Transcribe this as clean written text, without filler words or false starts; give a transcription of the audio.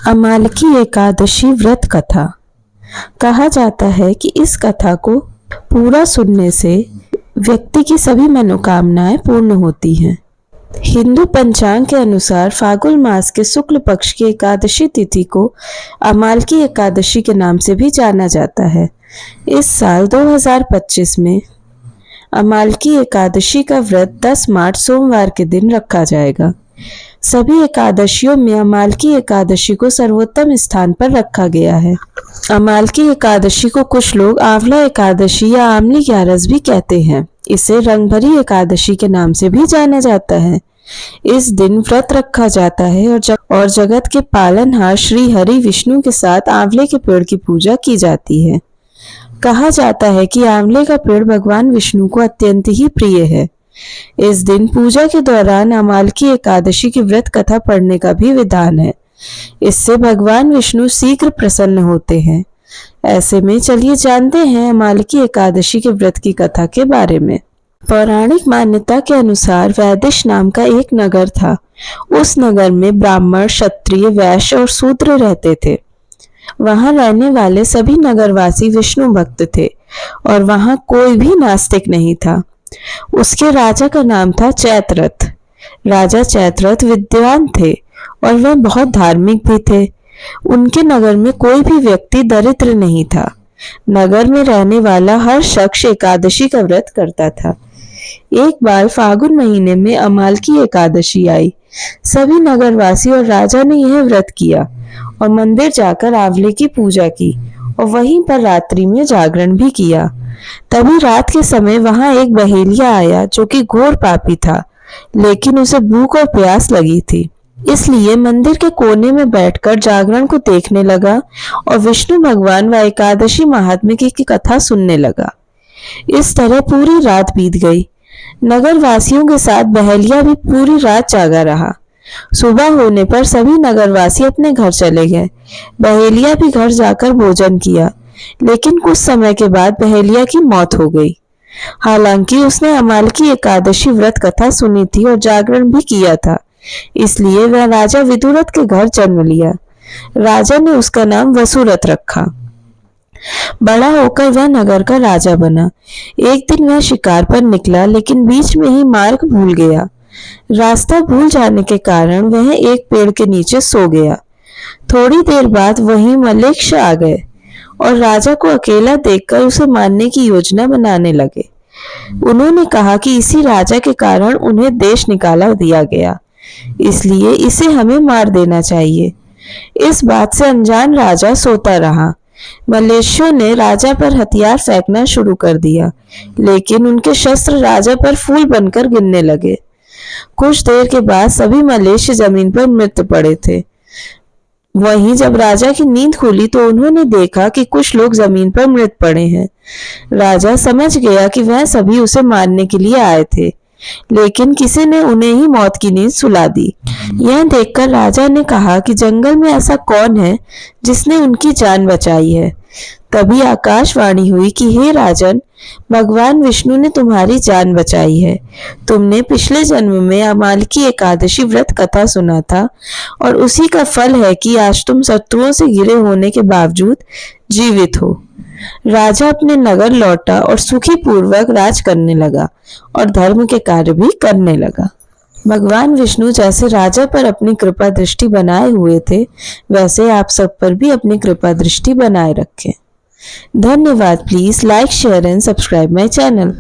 अमालकी एकादशी व्रत कथा। कहा जाता है कि इस कथा को पूरा सुनने से व्यक्ति की सभी मनोकामनाएं पूर्ण होती हैं। हिंदू पंचांग के अनुसार फाल्गुन मास के शुक्ल पक्ष की एकादशी तिथि को अमालकी एकादशी के नाम से भी जाना जाता है। इस साल 2025 में अमालकी एकादशी का व्रत 10 मार्च सोमवार के दिन रखा जाएगा। सभी एकादशियों में अमालकी एकादशी को सर्वोत्तम स्थान पर रखा गया है। अमालकी एकादशी को कुछ लोग आंवला एकादशी या आमली ग्यारस भी कहते हैं। इसे रंगभरी एकादशी के नाम से भी जाना जाता है। इस दिन व्रत रखा जाता है और जगत के पालनहार श्री हरि विष्णु के साथ आंवले के पेड़ की पूजा की जाती है। कहा जाता है कि आंवले का पेड़ भगवान विष्णु को अत्यंत ही प्रिय है। इस दिन पूजा के दौरान अमालकी एकादशी की व्रत कथा पढ़ने का भी विधान है। इससे भगवान विष्णु शीघ्र प्रसन्न होते हैं। ऐसे में चलिए जानते हैं अमालकी एकादशी के व्रत की कथा के बारे में। पौराणिक मान्यता के अनुसार वैदिश नाम का एक नगर था। उस नगर में ब्राह्मण, क्षत्रिय, वैश्य और शूद्र रहते थे। वहां रहने वाले सभी नगरवासी विष्णु भक्त थे और वहां कोई भी नास्तिक नहीं था। उसके राजा का नाम था चैत्ररथ। राजा चैत्ररथ विद्वान थे और वह बहुत धार्मिक भी थे। उनके नगर में कोई भी व्यक्ति दरिद्र नहीं था। नगर में रहने वाला हर शख्स एकादशी का व्रत करता था। एक बार फाल्गुन महीने में अमालकी एकादशी आई। सभी नगरवासी और राजा ने यह व्रत किया और मंदिर जाकर आंवले की पूजा की और वहीं पर रात्रि में जागरण भी किया। तभी रात के समय वहां एक बहेलिया आया जो कि घोर पापी था, लेकिन उसे भूख और प्यास लगी थी। इसलिए मंदिर के कोने में बैठकर जागरण को देखने लगा और विष्णु भगवान व एकादशी महात्म्य की कथा सुनने लगा। इस तरह पूरी रात बीत गई। नगर वासियों के साथ बहेलिया भी पूरी रात जागा रहा। सुबह होने पर सभी नगरवासी अपने घर चले गए। बहेलिया भी घर जाकर भोजन किया, लेकिन कुछ समय के बाद बहेलिया की मौत हो गई। हालांकि उसने अमालकी एकादशी व्रत कथा सुनी थी और जागरण भी किया था, इसलिए वह राजा विदुरथ के घर जन्म लिया। राजा ने उसका नाम वसुरथ रखा। बड़ा होकर वह नगर का राजा बना। एक दिन वह शिकार पर निकला, लेकिन बीच में ही मार्ग भूल गया। रास्ता भूल जाने के कारण वह एक पेड़ के नीचे सो गया। थोड़ी देर बाद वहीं मलेच्छ आ गए और राजा को अकेला देखकर उसे मारने की योजना बनाने लगे। उन्होंने कहा कि इसी राजा के कारण उन्हें देश निकाला दिया गया, इसलिए इसे हमें मार देना चाहिए। इस बात से अनजान राजा सोता रहा। मलेच्छों ने राजा पर हथियार फेंकना शुरू कर दिया, लेकिन उनके शस्त्र राजा पर फूल बनकर गिरने लगे। कुछ देर के बाद सभी मलेच्छ जमीन पर मृत पड़े थे। वहीं जब राजा की नींद खुली तो उन्होंने देखा कि कुछ लोग जमीन पर मृत पड़े हैं। राजा समझ गया कि वह सभी उसे मारने के लिए आए थे, लेकिन किसी ने उन्हें ही मौत की नींद सुला दी। यह देखकर राजा ने कहा कि जंगल में ऐसा कौन है जिसने उनकी जान बचाई है। तभी आकाशवाणी हुई कि हे राजन, भगवान विष्णु ने तुम्हारी जान बचाई है। तुमने पिछले जन्म में अमालकी एकादशी व्रत कथा सुना था और उसी का फल है कि आज तुम शत्रुओं से घिरे होने के बावजूद जीवित हो। राजा अपने नगर लौटा और सुखी पूर्वक राज करने लगा और धर्म के कार्य भी करने लगा। भगवान विष्णु जैसे राजा पर अपनी कृपा दृष्टि बनाए हुए थे, वैसे आप सब पर भी अपनी कृपा दृष्टि बनाए रखें। धन्यवाद। Please like, share and subscribe my channel.